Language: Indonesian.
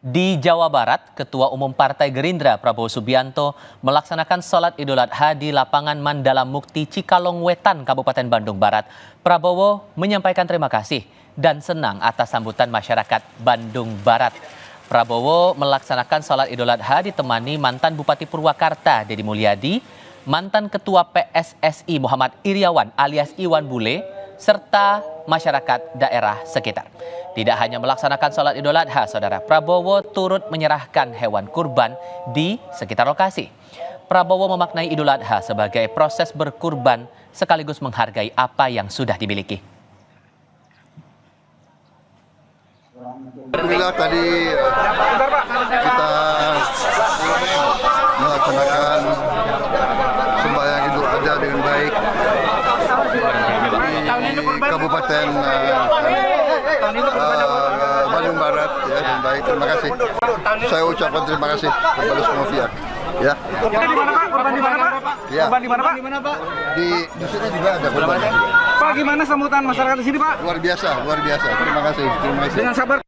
Di Jawa Barat, Ketua Umum Partai Gerindra Prabowo Subianto melaksanakan sholat Idul Adha di lapangan Mandala Mukti Cikalong Wetan, Kabupaten Bandung Barat. Prabowo menyampaikan terima kasih dan senang atas sambutan masyarakat Bandung Barat. Prabowo melaksanakan sholat Idul Adha ditemani mantan Bupati Purwakarta Deddy Mulyadi, mantan Ketua PSSI Muhammad Iriawan alias Iwan Bule, serta masyarakat daerah sekitar. Tidak hanya melaksanakan sholat Idul Adha, Saudara, Prabowo turut menyerahkan hewan kurban di sekitar lokasi. Prabowo memaknai Idul Adha sebagai proses berkurban sekaligus menghargai apa yang sudah dimiliki. Alhamdulillah tadi kita melaksanakan sembahyang Idul Adha dengan baik di Kabupaten Bandung Barat ya, dengan baik. Terima kasih. Saya ucapkan terima kasih kepada semua pihak. Ya. Kita di mana Pak? Korban di mana Pak? Ya. Korban di mana Pak? Di sini juga ada korban. Pak, gimana sambutan masyarakat di sini Pak? Luar biasa, luar biasa. Terima kasih. Dengan sabar.